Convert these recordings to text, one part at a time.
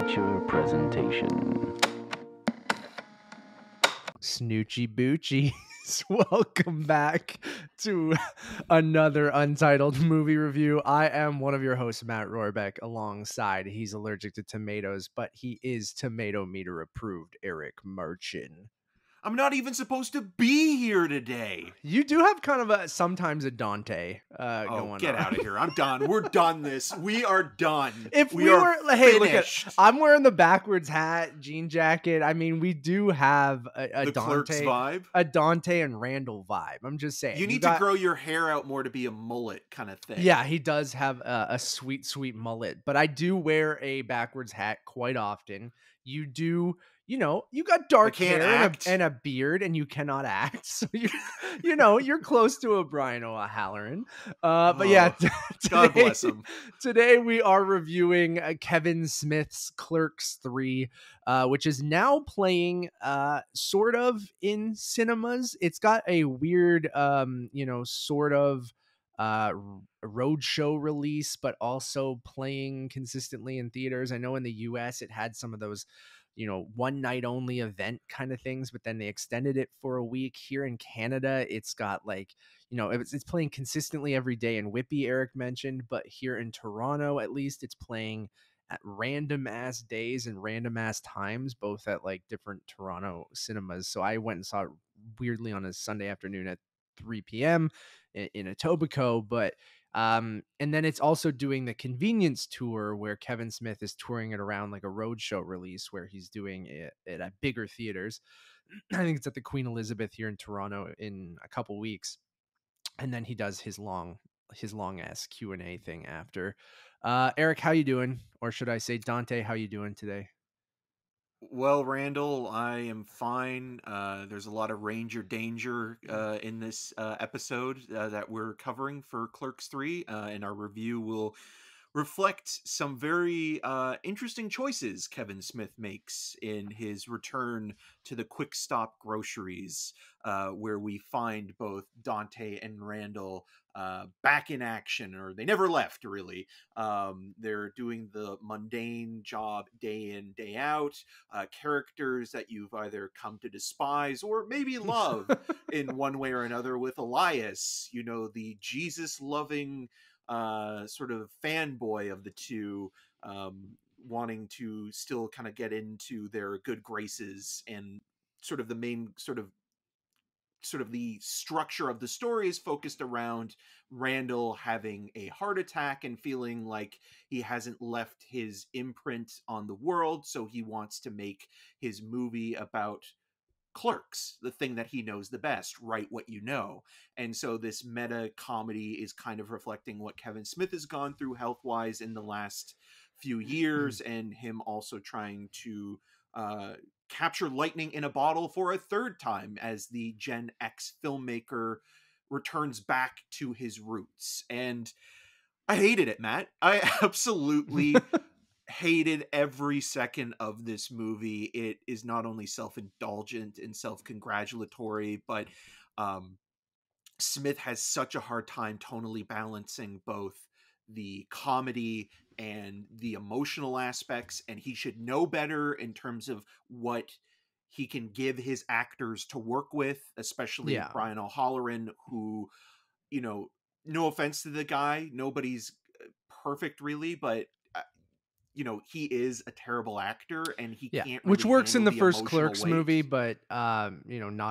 feature presentation. Snoochie Boochies, welcome back to another Untitled movie review. I am one of your hosts, Matt Rohrbeck, alongside he's allergic to tomatoes, but he is tomato meter approved, Eric Merchant. I'm not even supposed to be here today. You do have kind of sometimes a Dante going on. Get out of here. I'm done. We're done this. We are done. If we are were, hey, finished. look at, I'm wearing the backwards hat, jean jacket. I mean, we do have a the Dante Clerks vibe. A Dante and Randall vibe. I'm just saying. You need to grow your hair out more to be a mullet kind of thing. Yeah, he does have a sweet, sweet mullet, but I do wear a backwards hat quite often. You do, you got dark hair and a beard, and you cannot act. So you're close to a Brian O'Halloran. But yeah, God bless him. Today we are reviewing Kevin Smith's Clerks 3, which is now playing sort of in cinemas. It's got a weird, sort of roadshow release, but also playing consistently in theaters. I know in the US it had some of those one night only event kind of things, but then they extended it for a week. Here in Canada it's got it's playing consistently every day in Whippy, Eric mentioned, but here in Toronto at least it's playing at random ass days and random ass times, both at like different Toronto cinemas. So I went and saw it weirdly on a Sunday afternoon at 3 p.m. in Etobicoke, but and then it's also doing the convenience tour where Kevin Smith is touring it around like a roadshow release where he's doing it at bigger theaters. I think it's at the Queen Elizabeth here in Toronto in a couple weeks, and then he does his long ass Q&A thing after. Eric, how you doing? Or should I say Dante, how you doing today? Well, Randall, I am fine. There's a lot of Ranger danger in this episode that we're covering for Clerks 3, and our review will reflect some very interesting choices Kevin Smith makes in his return to the quick stop groceries, where we find both Dante and Randall back in action, or they never left, really. They're doing the mundane job day in, day out, characters that you've either come to despise or maybe love in one way or another, with Elias, the Jesus-loving sort of fanboy of the two, wanting to still kind of get into their good graces, and sort of the main sort of the structure of the story is focused around Randall having a heart attack and feeling like he hasn't left his imprint on the world, so he wants to make his movie about Clerks, the thing that he knows the best, write what you know. And so this meta comedy is kind of reflecting what Kevin Smith has gone through health-wise in the last few years, and him also trying to capture lightning in a bottle for a third time as the Gen X filmmaker returns back to his roots. And I hated it, Matt. I absolutely hated every second of this movie. It is not only self-indulgent and self-congratulatory, but Smith has such a hard time tonally balancing both the comedy and the emotional aspects, and he should know better in terms of what he can give his actors to work with, especially Brian O'Halloran, who, no offense to the guy, nobody's perfect really, but he is a terrible actor, and he can't really which works in the first Clerks weight. movie, but not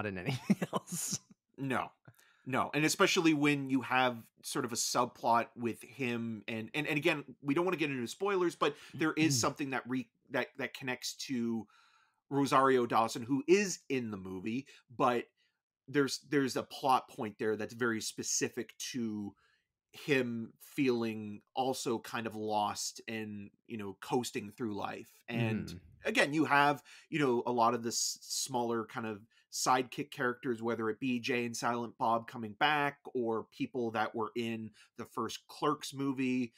in anything else. No, and especially when you have sort of a subplot with him, and again, we don't want to get into spoilers, but there is something that that connects to Rosario Dawson, who is in the movie, but there's a plot point there that's very specific to him feeling also kind of lost and coasting through life. And again, you have a lot of the smaller kind of sidekick characters, whether it be Jay and Silent Bob coming back, or people that were in the first Clerks movie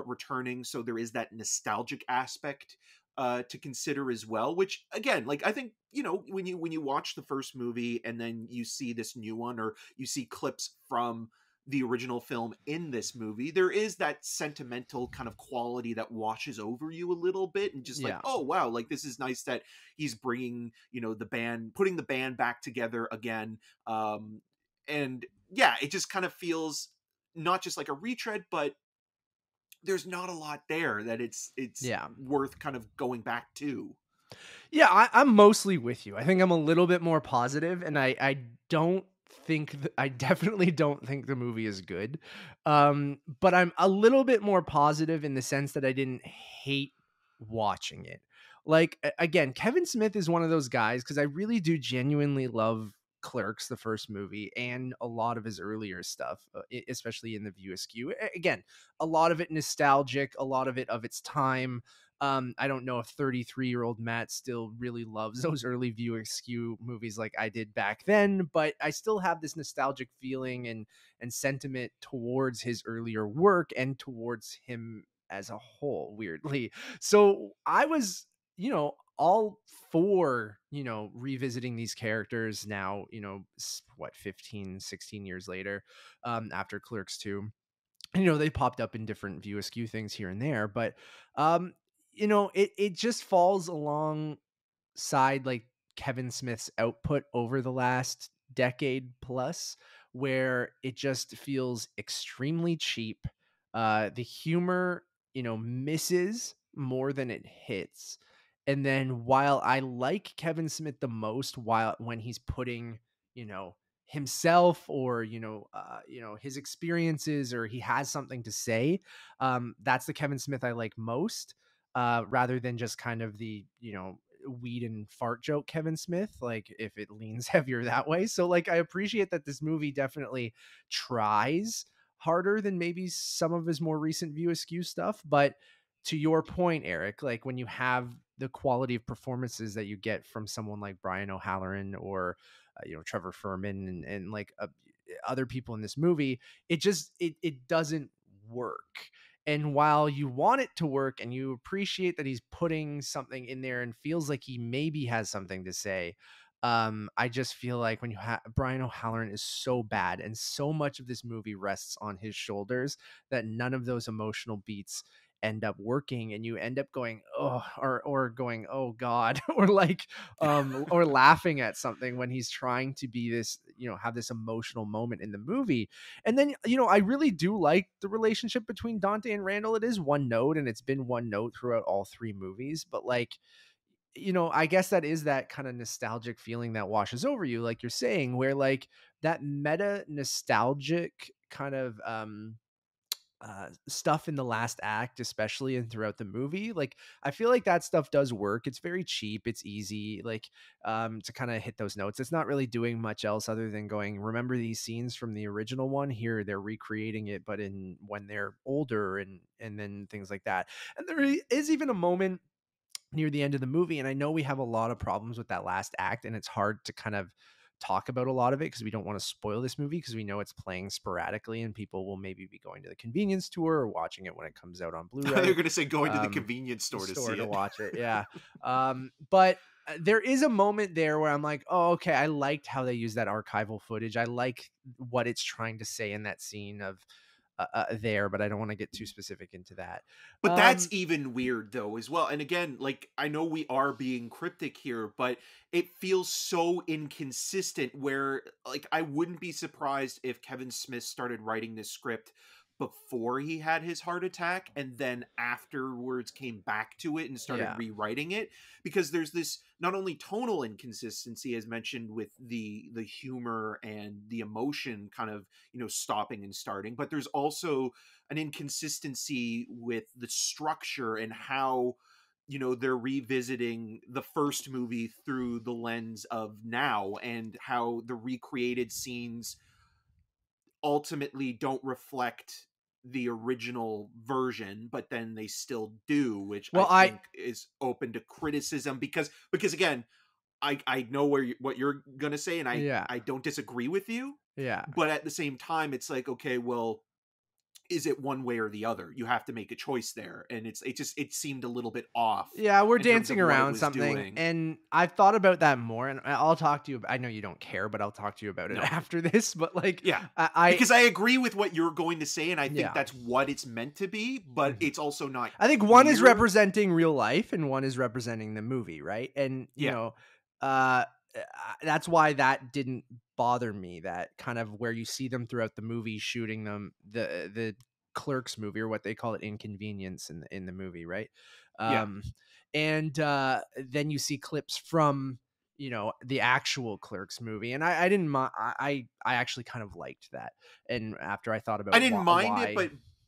returning, so there is that nostalgic aspect to consider as well, which again, like, I think when you watch the first movie and then you see this new one, or you see clips from the original film in this movie. There is that sentimental kind of quality that washes over you a little bit, and just like, Yeah. oh wow, like this is nice that he's bringing, the band, putting the band back together again. And yeah, it just kind of feels not just like a retread, but there's not a lot there that it's Yeah. worth kind of going back to. Yeah, I'm mostly with you. I think I'm a little bit more positive, and I don't think I definitely don't think the movie is good. But I'm a little bit more positive in the sense that I didn't hate watching it. Like again, Kevin Smith is one of those guys because I really do genuinely love Clerks, the first movie, and a lot of his earlier stuff, especially in the View Askew. Again, a lot of it nostalgic, a lot of it of its time. I don't know if 33-year-old Matt still really loves those early View Askew movies like I did back then, but I still have this nostalgic feeling and sentiment towards his earlier work and towards him as a whole, weirdly. So I was, all for, revisiting these characters now, 15, 16 years later, after Clerks 2. They popped up in different View Askew things here and there, but um, it just falls alongside like Kevin Smith's output over the last decade plus, where it just feels extremely cheap. The humor, misses more than it hits. And then while I like Kevin Smith the most, while when he's putting, you know, himself or his experiences or he has something to say, that's the Kevin Smith I like most, rather than just kind of the weed and fart joke Kevin Smith, like if it leans heavier that way. So like I appreciate that this movie definitely tries harder than maybe some of his more recent View Askew stuff. But to your point, Eric, like when you have the quality of performances that you get from someone like Brian O'Halloran or Trevor Fehrman and like other people in this movie, it doesn't work. And while you want it to work and you appreciate that he's putting something in there and feels like he maybe has something to say, I just feel like when you have Brian O'Halloran is so bad and so much of this movie rests on his shoulders that none of those emotional beats end up working, and you end up going oh or going oh god or like or laughing at something when he's trying to be this, have this emotional moment in the movie. And then, I really do like the relationship between Dante and Randall. It is one note and it's been one note throughout all three movies, but like, I guess that is that kind of nostalgic feeling that washes over you, like you're saying, where like that meta nostalgic kind of stuff in the last act, especially and throughout the movie. Like, I feel like that stuff does work. It's very cheap. It's easy, like, to kind of hit those notes. It's not really doing much else other than going, remember these scenes from the original one here. They're recreating it, but in when they're older and then things like that. And there is even a moment near the end of the movie. And I know we have a lot of problems with that last act, and it's hard to kind of talk about a lot of it because we don't want to spoil this movie because we know it's playing sporadically and people will maybe be going to the convenience store or watching it when it comes out on They're Blu-ray going to say going to the convenience store to see to it. watch it. Yeah. But there is a moment there where I'm like, oh, okay, I liked how they use that archival footage. I like what it's trying to say in that scene of there, but I don't want to get too specific into that. But that's even weird though as well. And again, like I know we are being cryptic here, but it feels so inconsistent where like I wouldn't be surprised if Kevin Smith started writing this script before he had his heart attack and then afterwards came back to it and started Yeah. rewriting it, because there's this not only tonal inconsistency as mentioned with the humor and the emotion kind of, stopping and starting, but there's also an inconsistency with the structure and how they're revisiting the first movie through the lens of now, and how the recreated scenes ultimately don't reflect the original version, but then they still do, which I Well, think is open to criticism because again, I know what you're gonna say, and yeah. I don't disagree with you, Yeah. but at the same time, it's like, okay, well, is it one way or the other? You have to make a choice there, and it seemed a little bit off Yeah, we're in terms dancing of what it around was something, doing. and I've thought about that more, and I'll talk to you. I know you don't care, but I'll talk to you about it No, after this. But like, yeah, I because I agree with what you're going to say, and I think yeah. that's what it's meant to be, but Mhm. it's also not I think one is clear. representing real life and one is representing the movie, right? And Yeah, uh, that's why that didn't bother me. That kind of where you see them throughout the movie shooting them, the Clerks movie, or what they call it, Inconvenience in the movie, right? yeah. Um, and then you see clips from the actual Clerks movie, and I didn't mind. I actually kind of liked that. And after I thought I about didn't mind it, why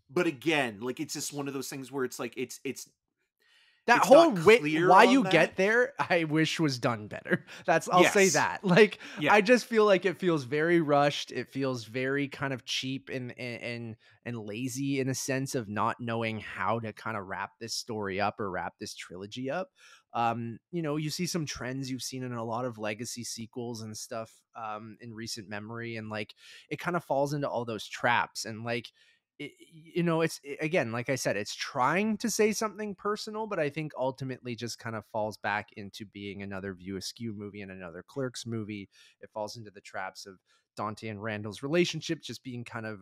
but again, like it's just one of those things where it's like that it's whole not clear why on you that. get there, I wish was done better. I'll say Yes. that. Like, Yeah. I just feel like it feels very rushed. It feels very kind of cheap and lazy in a sense of not knowing how to kind of wrap this story up or wrap this trilogy up. You see some trends you've seen in a lot of legacy sequels and stuff in recent memory, and like it kind of falls into all those traps. And like again, like I said, it's trying to say something personal, but I think ultimately just kind of falls back into being another View Askew movie and another Clerks movie. It falls into the traps of Dante and Randall's relationship just being kind of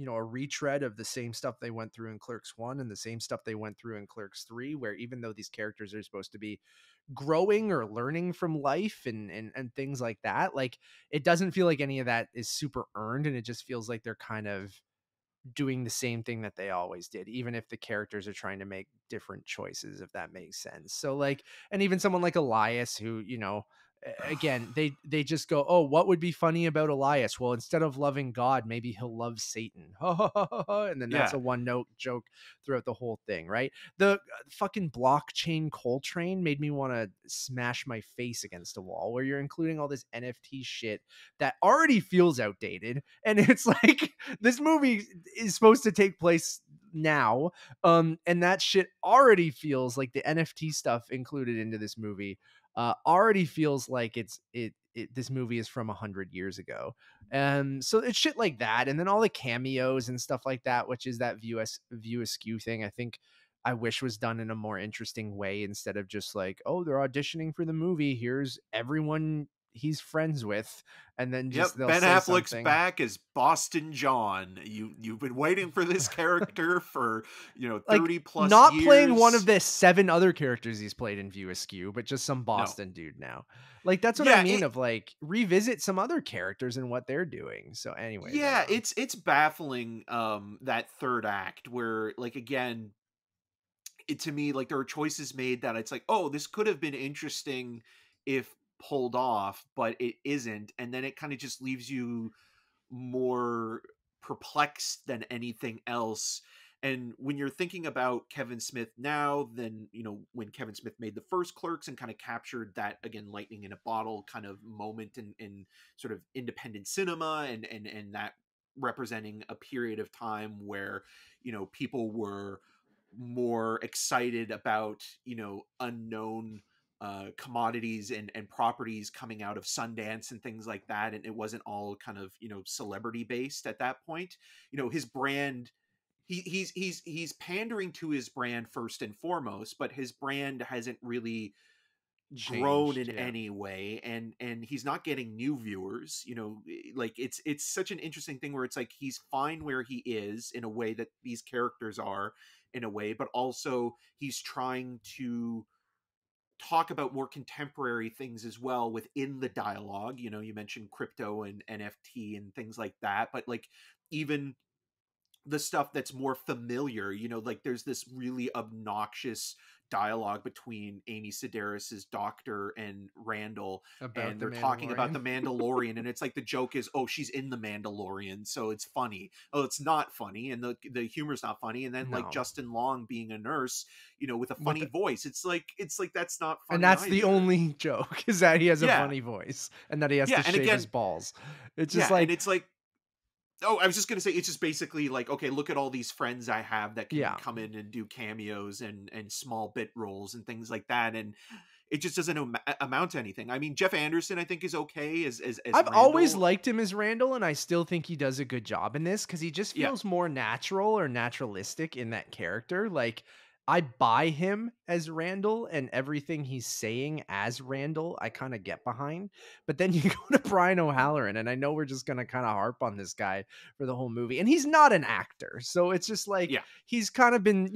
a retread of the same stuff they went through in Clerks 1 and the same stuff they went through in Clerks 3, where even though these characters are supposed to be growing or learning from life and things like that, like it doesn't feel like any of that is super earned, and it just feels like they're kind of doing the same thing that they always did, even if the characters are trying to make different choices, if that makes sense. So like, and even someone like Elias, who, again, they just go, oh, what would be funny about Elias? Well, instead of loving God, maybe he'll love Satan. And then that's Yeah. a one note joke throughout the whole thing, right? The fucking blockchain Coltrane made me want to smash my face against a wall, where you're including all this NFT shit that already feels outdated. And it's like, this movie is supposed to take place now, and that shit already feels like the NFT stuff included into this movie already feels like this movie is from 100 years ago. And so it's shit like that, and then all the cameos and stuff like that, which is that view askew thing, I think I wish was done in a more interesting way, instead of just like, oh, they're auditioning for the movie, here's everyone he's friends with, and then Yep, just they'll Ben say Affleck's something back as Boston John. You've been waiting for this character for, like 30 plus not playing one of years. the 7 other characters he's played in View Askew, but just some No. Boston dude now. Like that's what I Yeah, mean, of like revisit some other characters and what they're doing. So anyways, I don't know. it's baffling that third act where, like, again, it to me, like, there are choices made that it's like, "Oh, this could have been interesting if pulled off, but it isn't." And then it kind of just leaves you more perplexed than anything else. And when you're thinking about Kevin Smith now, then, when Kevin Smith made the first Clerks and kind of captured that, again, lightning in a bottle kind of moment in sort of independent cinema, and that representing a period of time where, people were more excited about, unknown commodities and properties coming out of Sundance and things like that, and it wasn't all kind of, celebrity based at that point. His brand, he's pandering to his brand first and foremost, but his brand hasn't really grown Changed, in yeah. any way, and he's not getting new viewers. Like, it's such an interesting thing where it's like he's fine where he is in a way that these characters are in a way, but also he's trying to talk about more contemporary things as well within the dialogue. You mentioned crypto and NFT and things like that, but like, even the stuff that's more familiar, like there's this really obnoxious dialogue between Amy Sedaris's doctor and Randall, About and the they're talking about Mandalorian. the Mandalorian, and it's like the joke is, oh, she's in the Mandalorian, so it's funny. Oh, it's not funny, and the humor's not funny. And then, like, No. Justin Long being a nurse, with a With funny the, voice, it's like that's not and funny that's the either. only joke, is that he has a Yeah, funny voice and that he has yeah, to and shave his again, balls. It's just yeah, and like, it's like, oh, I was just gonna say, it's just basically like, okay, look at all these friends I have that can yeah. come in and do cameos and small bit roles and things like that. And it just doesn't amount to anything. I mean, Jeff Anderson, I think, is okay as I've always Randall. liked him as Randall, and I still think he does a good job in this because he just Yeah. feels more natural or naturalistic in that character. Like, I buy him as Randall and everything he's saying as Randall, I kind of get behind. But then you go to Brian O'Halloran, and I know we're just going to kind of harp on this guy for the whole movie. And he's not an actor. So it's just like Yeah. he's kind of been,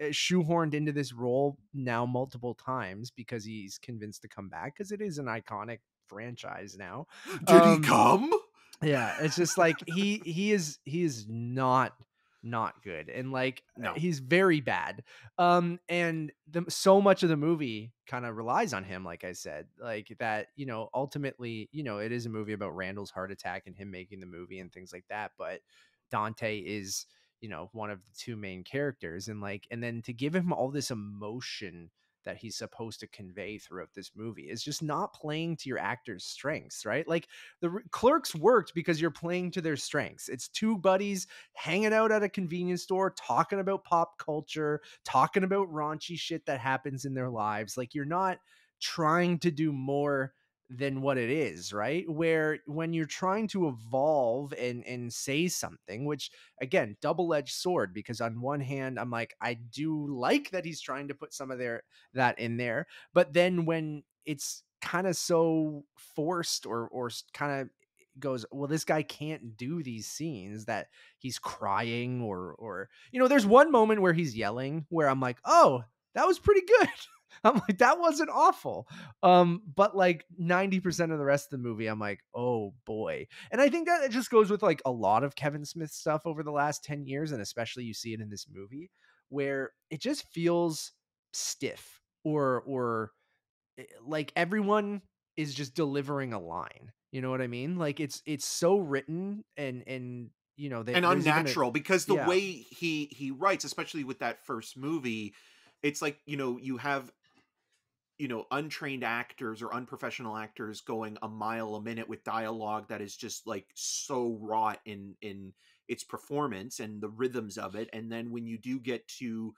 shoehorned into this role now multiple times because he's convinced to come back because it is an iconic franchise now. Did he Um, come? yeah, it's just like he is not good, and like No. he's very bad. And so much of the movie kind of relies on him, like I said, like that, ultimately, it is a movie about Randall's heart attack and him making the movie and things like that, but Dante is, one of the two main characters, and like, and then to give him all this emotion that he's supposed to convey throughout this movie is just not playing to your actor's strengths, right? Like Clerks worked because you're playing to their strengths. It's two buddies hanging out at a convenience store, talking about pop culture, talking about raunchy shit that happens in their lives. Like, you're not trying to do more than what it is, right? Where when you're trying to evolve and say something, which again, double-edged sword, because on one hand, I'm like, I do like that he's trying to put some of that in there, but then when it's kind of so forced or kind of goes, well, this guy can't do these scenes that he's crying or there's one moment where he's yelling where I'm like, oh, that was pretty good. I'm like, that wasn't awful. But like 90% of the rest of the movie, I'm like, oh boy. And I think that it just goes with like a lot of Kevin Smith stuff over the last 10 years, and especially you see it in this movie where it just feels stiff or like everyone is just delivering a line. You know what I mean? Like it's so written and And there's even a unnatural, because the yeah. way he writes, especially with that first movie, it's like, you have, untrained actors or unprofessional actors going a mile a minute with dialogue that is just like so raw in its performance and the rhythms of it. And then when you do get to,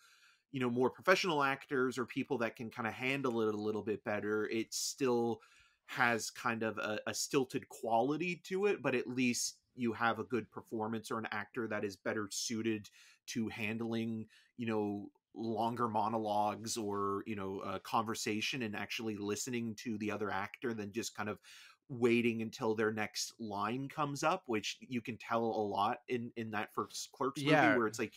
more professional actors or people that can kind of handle it a little bit better, it still has kind of a stilted quality to it, but at least you have a good performance or an actor that is better suited to handling, longer monologues or, conversation, and actually listening to the other actor than just kind of waiting until their next line comes up, which you can tell a lot in that first Clerks movie, Yeah. where it's like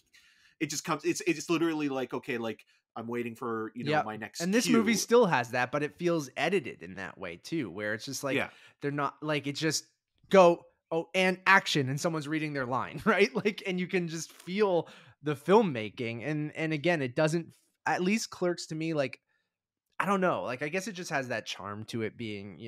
it just comes, it's literally like, okay, like I'm waiting for, Yeah. my next And this movie cue. still has that, but it feels edited in that way too, where it's just like Yeah. they're not like it's just go, oh, and action, and someone's reading their line, right? Like, and you can just feel the filmmaking. And again, it doesn't, at least Clerks to me, like, I don't know. Like, I guess it just has that charm to it being,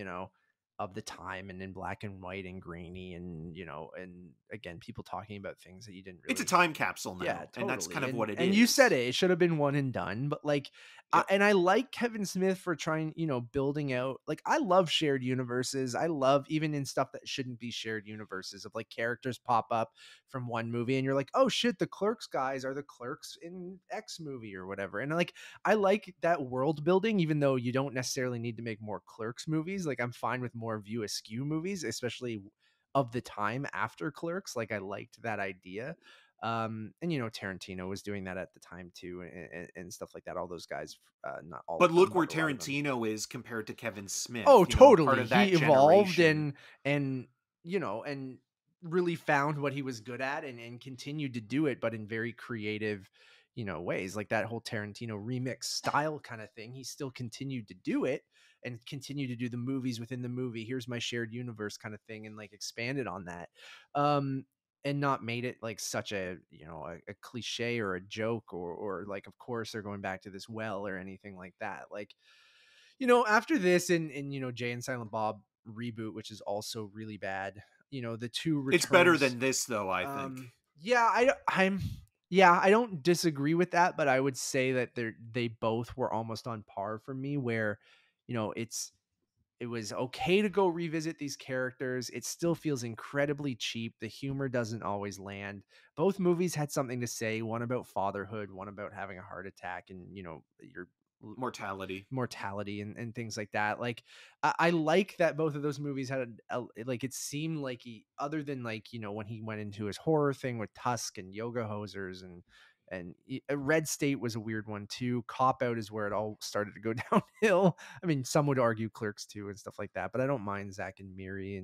of the time and in black and white and grainy and, and again, people talking about things that you didn't It's a really. time capsule Yeah, now, and that's totally. kind of And what it and you said is. it should have been one and done, but like Yep. and I like Kevin Smith for trying, building out, like, I love shared universes. I love even in stuff that shouldn't be shared universes of like characters pop up from one movie and you're like, "Oh shit, the Clerks guys are the Clerks in X movie or whatever." And like I like that world building, even though you don't necessarily need to make more Clerks movies. Like, I'm fine with more View Askew movies, especially of the time after Clerks. Like, I liked that idea. And Tarantino was doing that at the time too, and stuff like that. All those guys, not all But of them, look but where a lot of them. Tarantino is compared to Kevin Smith, Oh, part totally. of He that evolved generation. and and really found what he was good at and continued to do it, but in very creative, ways. Like that whole Tarantino remix style kind of thing. He still continued to do it and continue to do the movies within the movie. Here's my shared universe kind of thing, and like expanded on that. And not made it like such a, a cliche or a joke or like, of course they're going back to this well or anything like that. Like, after this and Jay and Silent Bob reboot, which is also really bad, the two It's better returns. than this, though, I think. Yeah, yeah, I don't disagree with that, but I would say that they both were almost on par for me, where, it was okay to go revisit these characters. It still feels incredibly cheap. The humor doesn't always land. Both movies had something to say, one about fatherhood, one about having a heart attack and, your Mortality. and things like that. Like I like that both of those movies had like it seemed like he, other than like, you know, when he went into his horror thing with Tusk and Yoga Hosers and Red State was a weird one too. Cop Out is where it all started to go downhill. I mean, some would argue Clerks too and stuff like that, but I don't mind Zach and Miri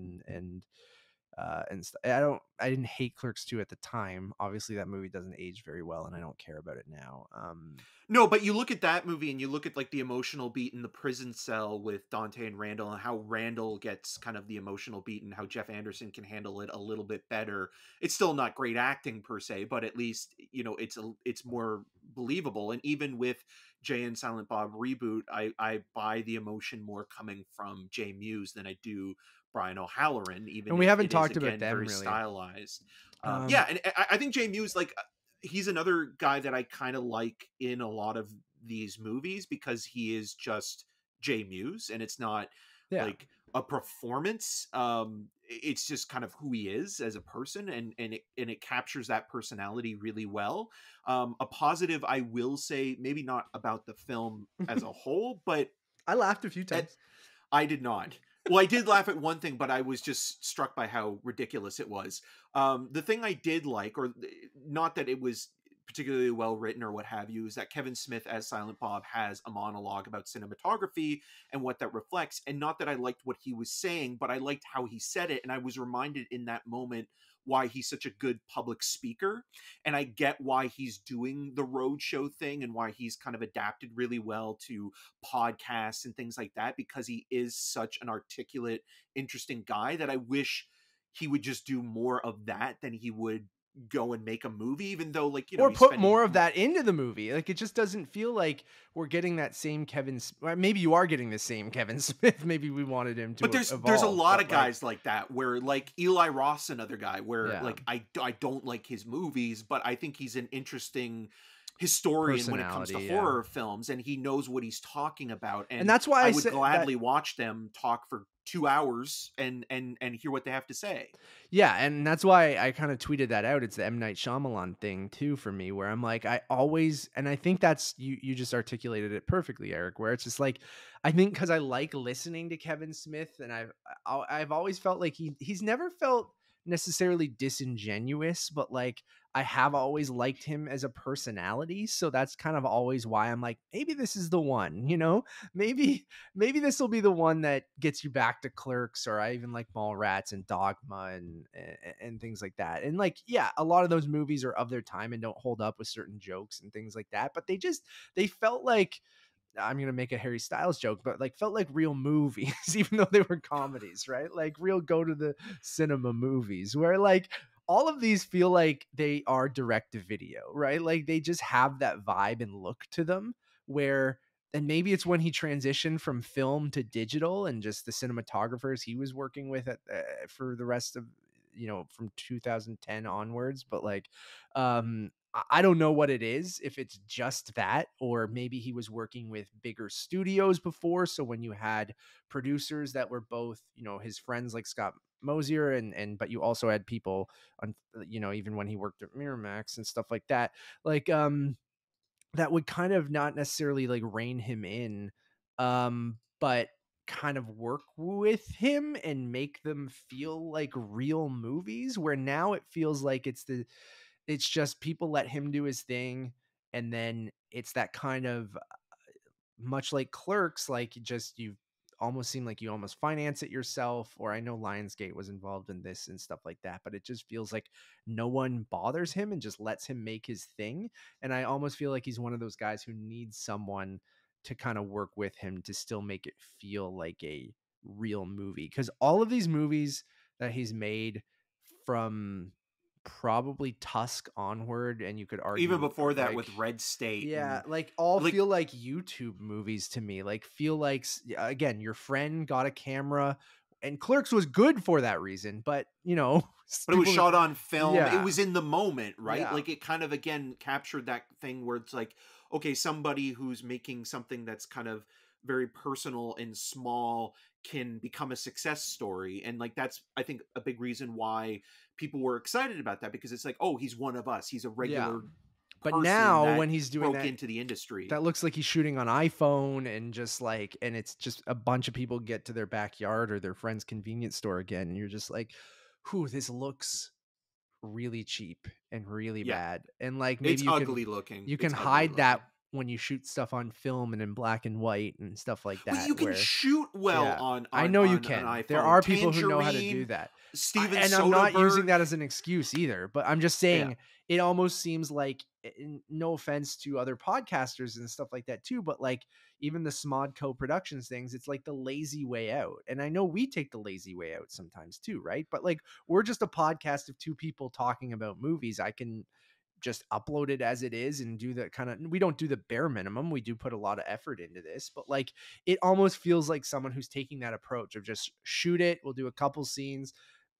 I didn't hate Clerks 2 at the time. Obviously that movie doesn't age very well and I don't care about it now. No, but you look at that movie and you look at like the emotional beat in the prison cell with Dante and Randall, and how Randall gets kind of the emotional beat and how Jeff Anderson can handle it a little bit better. It's still not great acting per se, but at least, you know, it's more believable. And even with Jay and Silent Bob reboot, I buy the emotion more coming from Jay Mewes than I do Brian O'Halloran, even And we if haven't it is, talked about again, them very really. stylized. Yeah, and I think Jay Mewes, like, he's another guy that I kind of like in a lot of these movies because he is just Jay Mewes and it's not like a performance. It's just kind of who he is as a person, and it captures that personality really well. A positive I will say, maybe not about the film as a whole, but I laughed a few times. I did not. Well, I did laugh at one thing, but I was just struck by how ridiculous it was. The thing I did like, or not that it was particularly well written or what have you, is that Kevin Smith as Silent Bob has a monologue about cinematography and what that reflects. And not that I liked what he was saying, but I liked how he said it. And I was reminded in that moment why he's such a good public speaker. And I get why he's doing the roadshow thing and why he's kind of adapted really well to podcasts and things like that, because he is such an articulate, interesting guy that I wish he would just do more of that than he would go and make a movie, even though, like, you know, or he's put spending more of that into the movie. Like, it just doesn't feel like we're getting that same maybe you are getting the same Kevin Smith. Maybe we wanted him to But there's evolve, a lot but of guys like that, where like Eli Ross, another guy where Yeah. like I don't like his movies, but I think he's an interesting historian when it comes to Personality, horror films, and he knows what he's talking about, and that's why I I would said gladly watch them talk for 2 hours and hear what they have to say. Yeah, and that's why I kind of tweeted that out. It's the M. Night Shyamalan thing too for me, where I'm like, I always, and I think that's you just articulated it perfectly, Eric. Where it's just like, I think because I like listening to Kevin Smith, and I've always felt like he's never felt necessarily disingenuous, but like I have always liked him as a personality. So that's kind of always why I'm like, maybe this is the one, you know, maybe this will be the one that gets you back to Clerks, or I even like Mallrats and Dogma and things like that. And like, yeah, a lot of those movies are of their time and don't hold up with certain jokes and things like that, but they felt like, I'm gonna make a Harry Styles joke, but like felt like real movies, even though they were comedies, right? Like real go to the cinema movies, where like all of these feel like they are direct to video, right? Like they just have that vibe and look to them, where, and maybe it's when he transitioned from film to digital and just the cinematographers he was working with for the rest of, you know, from 2010 onwards. But like, I don't know what it is, if it's just that, or maybe he was working with bigger studios before. So when you had producers that were both, you know, his friends like Scott Mosier but you also had people on, you know, even when he worked at Miramax and stuff like that, like, that would kind of not necessarily like rein him in, but kind of work with him and make them feel like real movies, where now it feels like it's just people let him do his thing, and then it's that kind of, much like Clerks, like you almost seem like you almost finance it yourself. Or I know Lionsgate was involved in this and stuff like that, but it just feels like no one bothers him and just lets him make his thing. And I almost feel like he's one of those guys who needs someone to kind of work with him to still make it feel like a real movie, because all of these movies that he's made, from probably Tusk onward, and you could argue Even before that, like, with Red State, yeah, and like all like, feel like YouTube movies to me. Like feel like again, your friend got a camera, and Clerks was good for that reason, but you know, but it was people, shot on film. It yeah, was in the moment, right? yeah, Like, it kind of, again, captured that thing where it's like, okay, somebody who's making something that's kind of very personal and small can become a success story. And like, that's, I think, a big reason why people were excited about that, because it's like, oh, he's one of us. He's a yeah. regular But person now that when he's doing broke that, into the industry. that looks like he's shooting on iPhone and just like, and it's just a bunch of people get to their backyard or their friend's convenience store again. And you're just like, whew, this looks really cheap and really Yeah, bad. And like, it's maybe ugly looking. you can It's ugly hide that looking. when you shoot stuff on film and in black and white and stuff like Well, that, you can where, shoot well yeah, on I on know you on an can. There iPhone. are people who know how to do Tangerine, that. Steven And I'm not using Soderbergh. that as an excuse either, but I'm just Yeah. saying it almost seems like, no offense to other podcasters and stuff like that too, but like even the Smodco Productions things, it's like the lazy way out. And I know we take the lazy way out sometimes too, right? But like, we're just a podcast of two people talking about movies. I can just upload it as it is and do that kind of, we don't do the bare minimum. We do put a lot of effort into this, but like, it almost feels like someone who's taking that approach of just shoot it. We'll do a couple scenes.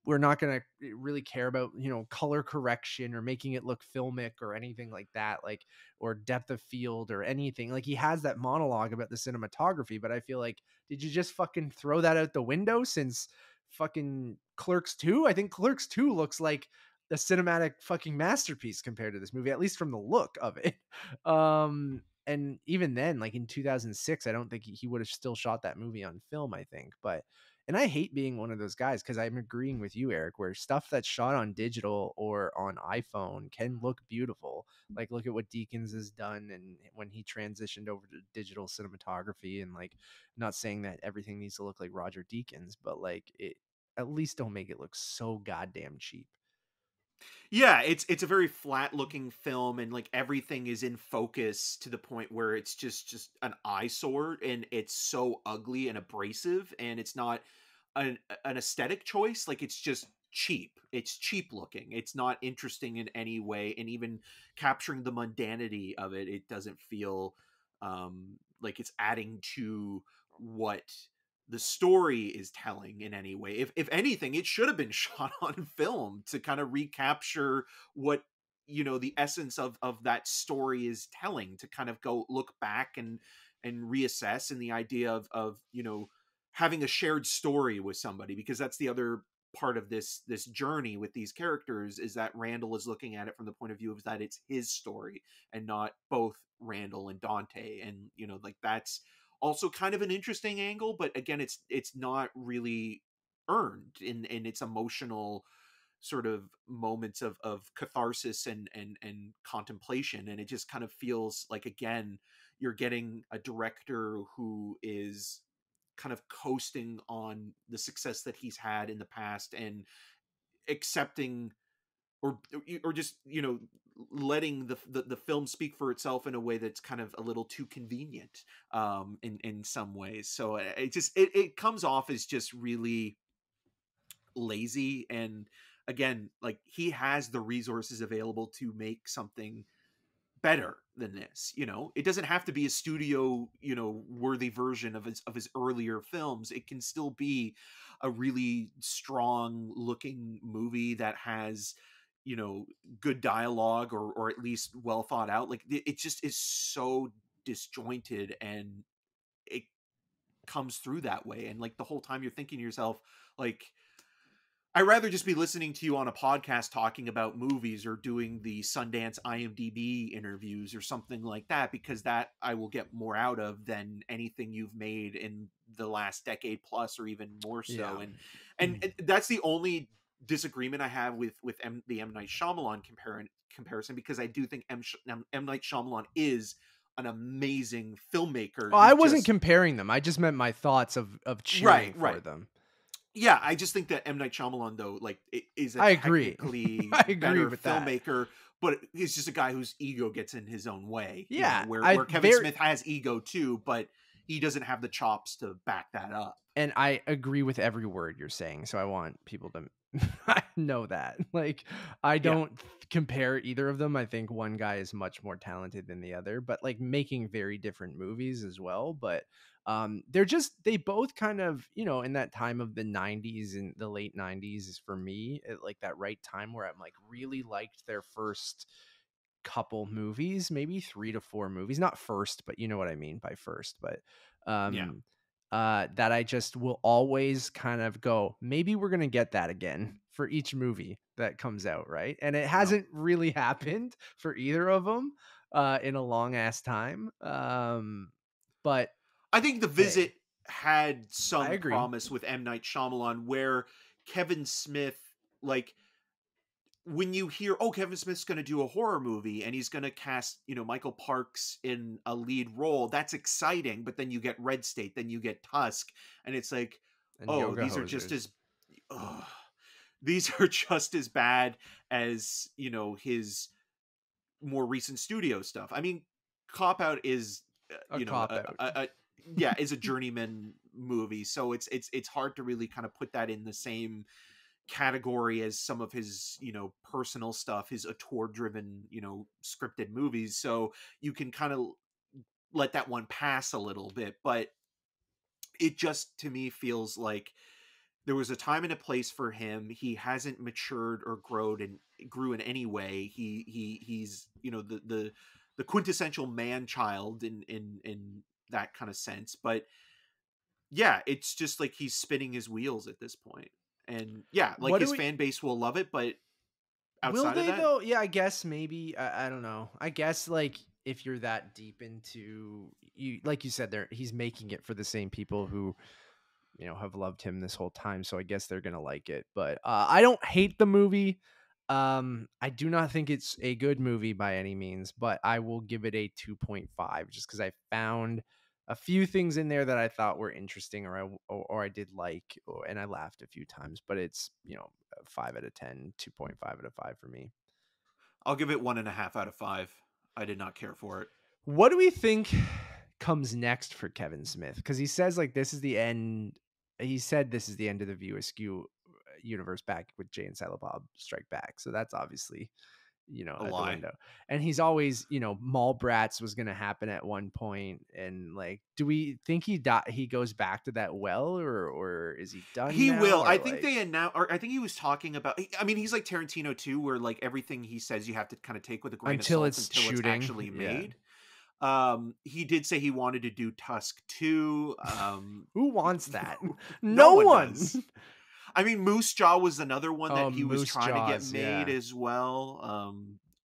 We're not going to really care about, color correction or making it look filmic or anything like that, like, or depth of field or anything. Like, he has that monologue about the cinematography, but I feel like, did you just fucking throw that out the window since fucking Clerks 2? I think Clerks 2 looks like a cinematic fucking masterpiece compared to this movie, at least from the look of it. And even then, like in 2006, I don't think he would have still shot that movie on film, I think. But, and I hate being one of those guys, because I'm agreeing with you, Eric, where stuff that's shot on digital or on iPhone can look beautiful. Like, look at what Deakins has done, and when he transitioned over to digital cinematography. And like, not saying that everything needs to look like Roger Deakins, but like, it at least don't make it look so goddamn cheap. Yeah, it's a very flat looking film, and like everything is in focus to the point where it's just an eyesore, and it's so ugly and abrasive, and it's not an aesthetic choice. Like, it's just cheap. It's cheap looking. It's not interesting in any way, and even capturing the mundanity of it, it doesn't feel like it's adding to what the story is telling in any way. If anything, it should have been shot on film to kind of recapture what, the essence of that story is telling, to kind of go look back and reassess, and the idea of having a shared story with somebody, because that's the other part of this journey with these characters, is that Randall is looking at it from the point of view of that it's his story and not both Randall and Dante. And like, that's also kind of an interesting angle, but again, it's not really earned in its emotional sort of moments of catharsis and contemplation. And it just kind of feels like, again, you're getting a director who is kind of coasting on the success that he's had in the past, and accepting, or just letting the film speak for itself in a way that's kind of a little too convenient, in some ways. So it comes off as just really lazy. And again, like, he has the resources available to make something better than this. It doesn't have to be a studio worthy version of his earlier films. It can still be a really strong looking movie that has you know good dialogue, or at least well thought out. Like, it just is so disjointed, and it comes through that way. And like, the whole time you're thinking to yourself, like, I'd rather just be listening to you on a podcast talking about movies, or doing the Sundance IMDb interviews or something like that, because that I will get more out of than anything you've made in the last decade plus, or even more so. Yeah. And that's the only disagreement I have with the M Night Shyamalan comparison, because I do think M Night Shyamalan is an amazing filmmaker. Oh, I He's wasn't just comparing them. I just meant my thoughts of cheering for right. them. Yeah, I just think that M. Night Shyamalan, though, like, is a I agree. technically I agree better with that. filmmaker, but he's just a guy whose ego gets in his own way. Yeah, Where Kevin Smith has ego too, but he doesn't have the chops to back that up. and I agree with every word you're saying. So I want people to know that. Like, I Yeah, don't compare either of them. I think one guy is much more talented than the other, but like making very different movies as well. But they both kind of, in that time of the 90s and the late 90s is for me like that right time where I'm like really liked their first couple movies, maybe 3 to 4 movies, not first, but you know what I mean by first. But yeah. um that I just will always kind of go, maybe we're going to get that again for each movie. that comes out, right? And it No. hasn't really happened for either of them in a long ass time. But I think The hey, Visit had I some agree. promise with M. Night Shyamalan where Kevin Smith, like, when you hear, oh, Kevin Smith's going to do a horror movie and he's going to cast, Michael Parks in a lead role, that's exciting. But then you get Red State, then you get Tusk, and it's like, And oh, Yoga these are just Hosers. as, ugh, these are just as bad as, his more recent studio stuff. I mean, Cop Out is, A cop out. yeah, is a journeyman movie, so it's hard to really kind of put that in the same category as some of his personal stuff, his auteur driven scripted movies, so you can kind of let that one pass a little bit. But it just, to me, feels like there was a time and a place for him. He hasn't matured or grown and grew in any way. He's the quintessential man child in that kind of sense. But yeah, it's just like he's spinning his wheels at this point. And yeah, like What do his we fan base will love it, but will outside of they that, though? Yeah, I guess maybe. I don't know. I guess like if you're that deep into you, like you said, there he's making it for the same people who have loved him this whole time, so I guess they're gonna like it. But I don't hate the movie. I do not think it's a good movie by any means, but I will give it a 2.5 just because I found a few things in there that I thought were interesting, or I did like, and I laughed a few times. But it's a 5 out of 10, 2.5 out of 5 for me. I'll give it 1.5 out of 5. I did not care for it. What do we think comes next for Kevin Smith? Because he says like this is the end. He said this is the end of the View Askew universe back with Jay and Silent Bob Strike Back. So that's obviously A out the lie. window. And he's always Mallbrats was going to happen at one point. And like, do we think he goes back to that well, or is he done? He now, will. or I think like, they announced, or I think he was talking about. I mean, he's like Tarantino too, where like everything he says you have to kind of take with a grain until of it's salt until shooting. it's actually Yeah. made. He did say he wanted to do Tusk 2. Who wants that? No one one does. does. I mean, Moose Jaw was another one that he was Moose trying to get Jaws, made yeah. as well.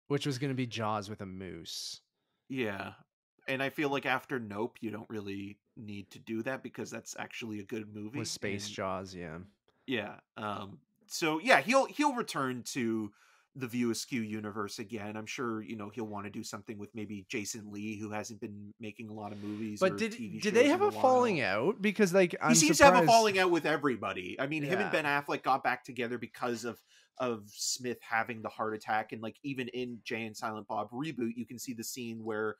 Which was going to be Jaws with a moose. Yeah. And I feel like after Nope, you don't really need to do that because that's actually a good movie. With Space And Jaws, yeah. yeah. So yeah, he'll return to the View Askew universe again. I'm sure, he'll want to do something with maybe Jason Lee, who hasn't been making a lot of movies But or TV did shows they have in a falling while. out? Because like He seems to have a falling out with everybody. I mean, him and Yeah. Ben Affleck got back together because of Smith having the heart attack, and like even in Jay and Silent Bob reboot, you can see the scene where,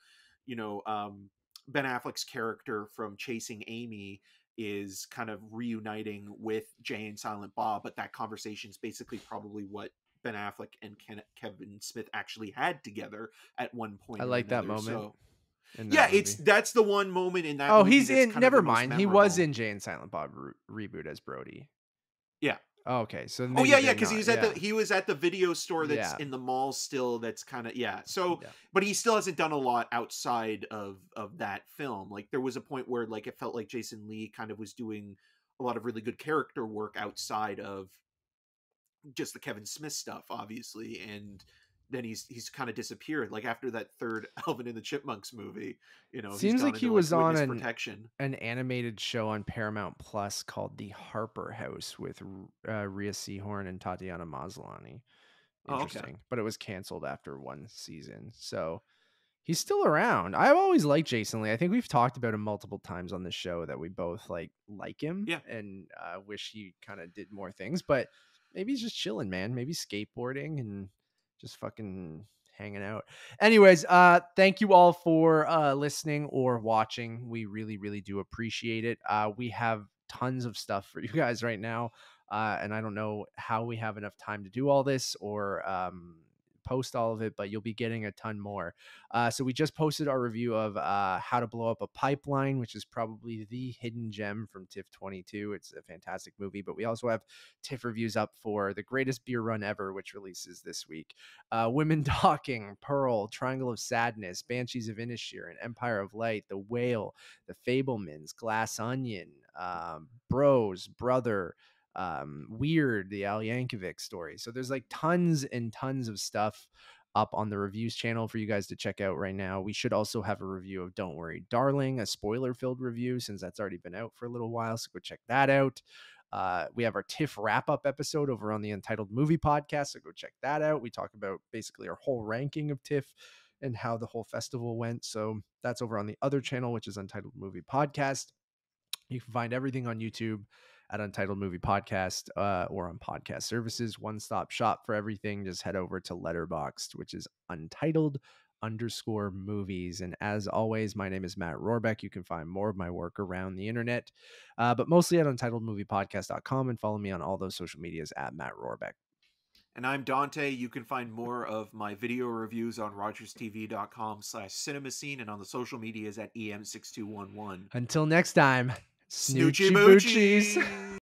Ben Affleck's character from Chasing Amy is kind of reuniting with Jay and Silent Bob, but that conversation is basically probably what Ben Affleck and Kevin Smith actually had together at one point. I or like that another. moment. So In yeah, that movie. that's the one moment in that Oh, movie he's that's in. kind of Never the most mind. He was memorable. in Jay and Silent Bob reboot as Brody. Yeah. Oh, okay, so Oh maybe yeah, they're because he not. was Yeah. he was at the video store that's Yeah. in the mall still. That's kind of So, Yeah. but he still hasn't done a lot outside of that film. Like there was a point where like it felt like Jason Lee kind of was doing a lot of really good character work outside of just the Kevin Smith stuff, obviously, and then he's kind of disappeared. Like after that third Alvin and the Chipmunks movie, he's Seems gone like he into like was on witness protection. an animated show on Paramount Plus called The Harper House with Rhea Seehorn and Tatiana Maslany. Oh, okay. Interesting, but it was canceled after one season. So he's still around. I've always liked Jason Lee. I think we've talked about him multiple times on the show that we both like him. Yeah. And wish he kind of did more things. But maybe he's just chilling, man. Maybe skateboarding and just fucking hanging out. Anyways, thank you all for listening or watching. We really, really do appreciate it. We have tons of stuff for you guys right now. And I don't know how we have enough time to do all this or post all of it, but you'll be getting a ton more. So we just posted our review of How to Blow Up a Pipeline, which is probably the hidden gem from TIFF 22. It's a fantastic movie, but we also have TIFF reviews up for The Greatest Beer Run Ever, which releases this week. Women Talking, Pearl, Triangle of Sadness, Banshees of Inisherin, Empire of Light, The Whale, The Fablemans, Glass Onion, Bros, Brother, Weird, the Al Yankovic story. So there's like tons and tons of stuff up on the reviews channel for you guys to check out right now. We should also have a review of Don't Worry Darling, a spoiler filled review, since that's already been out for a little while. So go check that out. We have our TIFF wrap-up episode over on the Untitled Movie Podcast, so go check that out. We talk about basically our whole ranking of TIFF and how the whole festival went. So that's over on the other channel, which is Untitled Movie Podcast. You can find everything on YouTube at Untitled Movie Podcast or on podcast services. One-stop shop for everything. Just head over to Letterboxd, which is Untitled_movies. And as always, my name is Matt Rohrbeck. You can find more of my work around the internet, but mostly at UntitledMoviePodcast.com, and follow me on all those social medias at Matt Rohrbeck. And I'm Dante. You can find more of my video reviews on rogerstv.com/cinemascene and on the social medias at EM6211. Until next time, Snoochie Snoochie Boochies. Boochies!